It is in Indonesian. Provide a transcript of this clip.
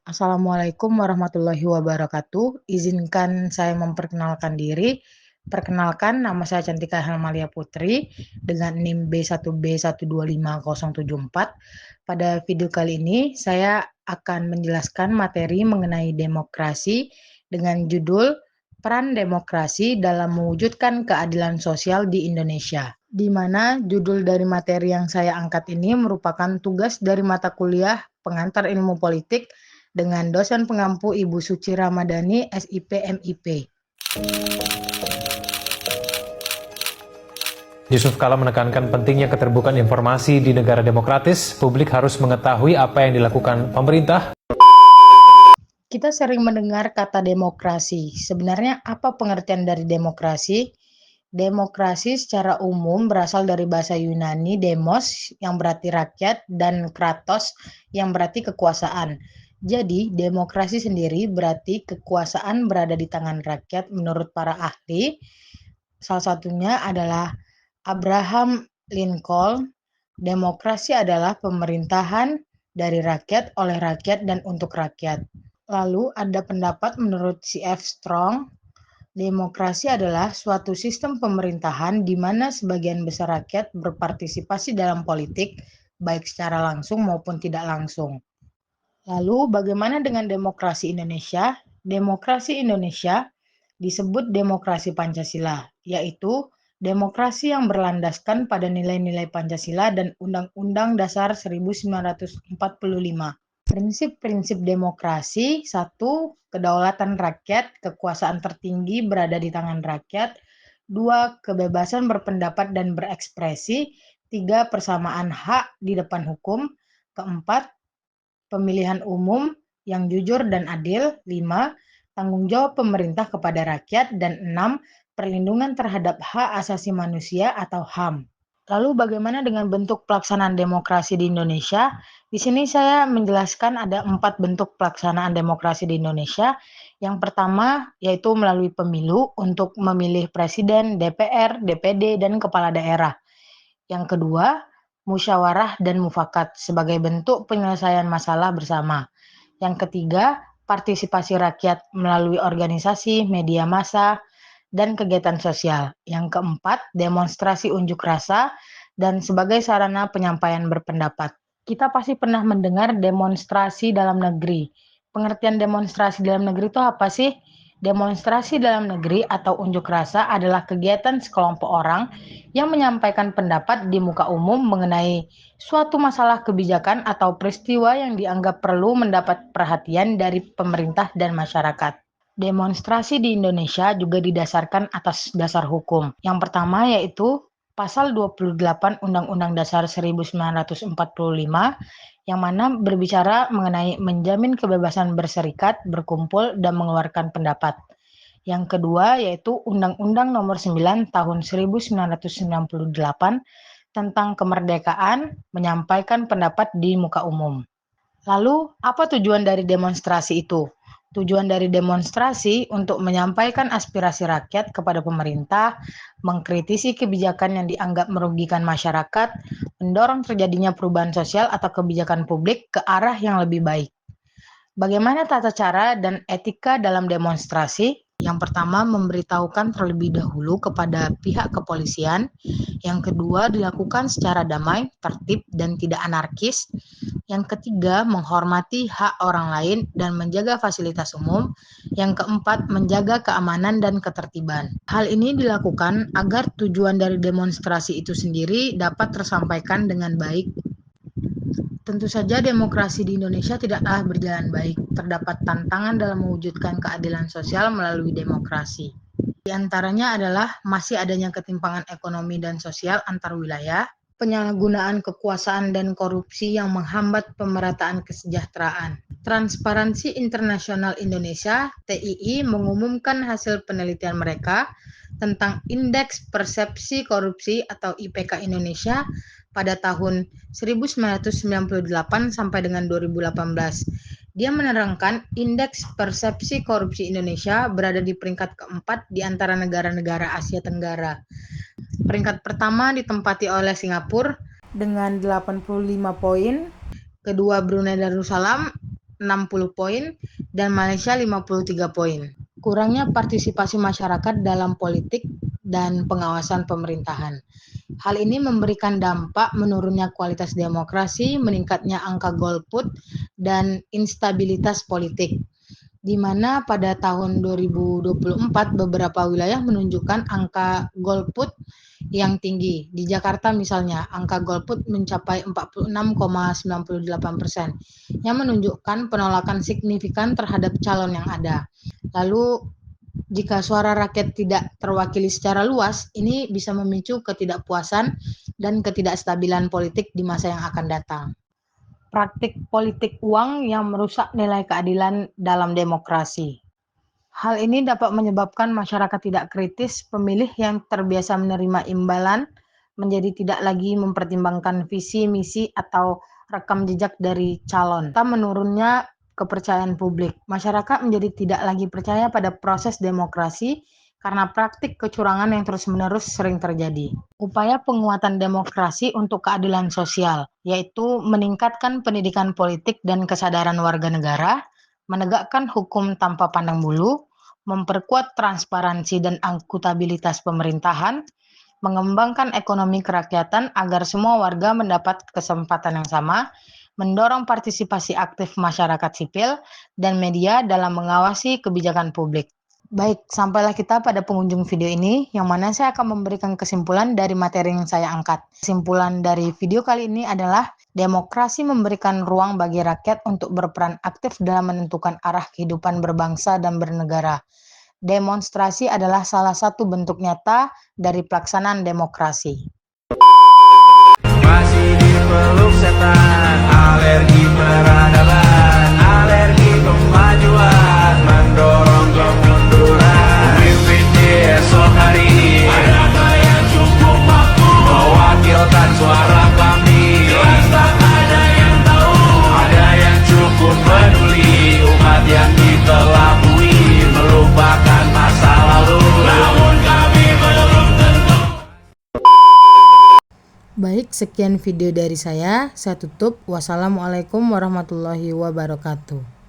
Assalamualaikum warahmatullahi wabarakatuh. Izinkan saya memperkenalkan diri. Perkenalkan, nama saya Cantika Helmalia Putri dengan NIM B1B125074. Pada video kali ini, saya akan menjelaskan materi mengenai demokrasi dengan judul Peran Demokrasi dalam Mewujudkan Keadilan Sosial di Indonesia, di mana judul dari materi yang saya angkat ini merupakan tugas dari mata kuliah Pengantar Ilmu Politik dengan dosen pengampu Ibu Suci Ramadhani, SIP MIP. Yusuf Kala menekankan pentingnya keterbukaan informasi di negara demokratis. Publik harus mengetahui apa yang dilakukan pemerintah. Kita sering mendengar kata demokrasi. Sebenarnya apa pengertian dari demokrasi? Demokrasi secara umum berasal dari bahasa Yunani demos yang berarti rakyat dan kratos yang berarti kekuasaan. Jadi, demokrasi sendiri berarti kekuasaan berada di tangan rakyat menurut para ahli. Salah satunya adalah Abraham Lincoln. Demokrasi adalah pemerintahan dari rakyat, oleh rakyat, dan untuk rakyat. Lalu ada pendapat menurut C.F. Strong, demokrasi adalah suatu sistem pemerintahan di mana sebagian besar rakyat berpartisipasi dalam politik, baik secara langsung maupun tidak langsung. Lalu bagaimana dengan demokrasi Indonesia? Demokrasi Indonesia disebut demokrasi Pancasila, yaitu demokrasi yang berlandaskan pada nilai-nilai Pancasila dan Undang-Undang Dasar 1945. Prinsip-prinsip demokrasi: 1. Kedaulatan rakyat, kekuasaan tertinggi berada di tangan rakyat. 2. Kebebasan berpendapat dan berekspresi. 3. Persamaan hak di depan hukum. Keempat, pemilihan umum yang jujur dan adil. 5. Tanggung jawab pemerintah kepada rakyat. Dan 6. Perlindungan terhadap hak asasi manusia atau HAM. Lalu bagaimana dengan bentuk pelaksanaan demokrasi di Indonesia? Di sini saya menjelaskan ada 4 bentuk pelaksanaan demokrasi di Indonesia. Yang pertama yaitu melalui pemilu untuk memilih presiden, DPR, DPD, dan kepala daerah. Yang kedua, musyawarah dan mufakat sebagai bentuk penyelesaian masalah bersama. Yang ketiga, partisipasi rakyat melalui organisasi, media massa, dan kegiatan sosial. Yang keempat, demonstrasi unjuk rasa dan sebagai sarana penyampaian berpendapat. Kita pasti pernah mendengar demonstrasi dalam negeri. Pengertian demonstrasi dalam negeri itu apa sih? Demonstrasi dalam negeri atau unjuk rasa adalah kegiatan sekelompok orang yang menyampaikan pendapat di muka umum mengenai suatu masalah kebijakan atau peristiwa yang dianggap perlu mendapat perhatian dari pemerintah dan masyarakat. Demonstrasi di Indonesia juga didasarkan atas dasar hukum. Yang pertama yaitu Pasal 28 Undang-Undang Dasar 1945 yang mana berbicara mengenai menjamin kebebasan berserikat, berkumpul, dan mengeluarkan pendapat. Yang kedua yaitu Undang-Undang Nomor 9 Tahun 1998 tentang kemerdekaan menyampaikan pendapat di muka umum. Lalu, apa tujuan dari demonstrasi itu? Tujuan dari demonstrasi untuk menyampaikan aspirasi rakyat kepada pemerintah, mengkritisi kebijakan yang dianggap merugikan masyarakat, mendorong terjadinya perubahan sosial atau kebijakan publik ke arah yang lebih baik. Bagaimana tata cara dan etika dalam demonstrasi? Yang pertama, memberitahukan terlebih dahulu kepada pihak kepolisian. Yang kedua, dilakukan secara damai, tertib, dan tidak anarkis. Yang ketiga, menghormati hak orang lain dan menjaga fasilitas umum. Yang keempat, menjaga keamanan dan ketertiban. Hal ini dilakukan agar tujuan dari demonstrasi itu sendiri dapat tersampaikan dengan baik. Tentu saja demokrasi di Indonesia tidaklah berjalan baik. Terdapat tantangan dalam mewujudkan keadilan sosial melalui demokrasi. Di antaranya adalah masih adanya ketimpangan ekonomi dan sosial antar wilayah, penyalahgunaan kekuasaan dan korupsi yang menghambat pemerataan kesejahteraan. Transparansi Internasional Indonesia (TII) mengumumkan hasil penelitian mereka tentang Indeks Persepsi Korupsi atau IPK Indonesia pada tahun 1998 sampai dengan 2018. Dia menerangkan Indeks Persepsi Korupsi Indonesia berada di peringkat keempat di antara negara-negara Asia Tenggara. Peringkat pertama ditempati oleh Singapura dengan 85 poin, kedua Brunei Darussalam 60 poin dan Malaysia 53 poin. Kurangnya partisipasi masyarakat dalam politik dan pengawasan pemerintahan. Hal ini memberikan dampak menurunnya kualitas demokrasi, meningkatnya angka golput, dan instabilitas politik, di mana pada tahun 2024 beberapa wilayah menunjukkan angka golput yang tinggi. Di Jakarta misalnya, angka golput mencapai 46,98%, yang menunjukkan penolakan signifikan terhadap calon yang ada. Lalu, jika suara rakyat tidak terwakili secara luas, ini bisa memicu ketidakpuasan dan ketidakstabilan politik di masa yang akan datang. Praktik politik uang yang merusak nilai keadilan dalam demokrasi. Hal ini dapat menyebabkan masyarakat tidak kritis, pemilih yang terbiasa menerima imbalan menjadi tidak lagi mempertimbangkan visi, misi, atau rekam jejak dari calon. Serta menurunnya kepercayaan publik. Masyarakat menjadi tidak lagi percaya pada proses demokrasi karena praktik kecurangan yang terus-menerus sering terjadi. Upaya penguatan demokrasi untuk keadilan sosial, yaitu meningkatkan pendidikan politik dan kesadaran warga negara, menegakkan hukum tanpa pandang bulu, memperkuat transparansi dan akuntabilitas pemerintahan, mengembangkan ekonomi kerakyatan agar semua warga mendapat kesempatan yang sama, mendorong partisipasi aktif masyarakat sipil dan media dalam mengawasi kebijakan publik. Baik, sampailah kita pada penghujung video ini, yang mana saya akan memberikan kesimpulan dari materi yang saya angkat. Kesimpulan dari video kali ini adalah, demokrasi memberikan ruang bagi rakyat untuk berperan aktif dalam menentukan arah kehidupan berbangsa dan bernegara. Demonstrasi adalah salah satu bentuk nyata dari pelaksanaan demokrasi. Masih dipeluk setan, alergi peradaban, alergi kemajuan, mendorong kemunduran. Pemimpin di esok hari, adakah yang cukup mampu mewakilkan suara kami? Jelas tak ada yang tahu, ada yang cukup peduli, umat yang dikelabui, melupakan masa lalu. Namun kami belum tentu. Baik, sekian video dari saya tutup. Wassalamualaikum warahmatullahi wabarakatuh.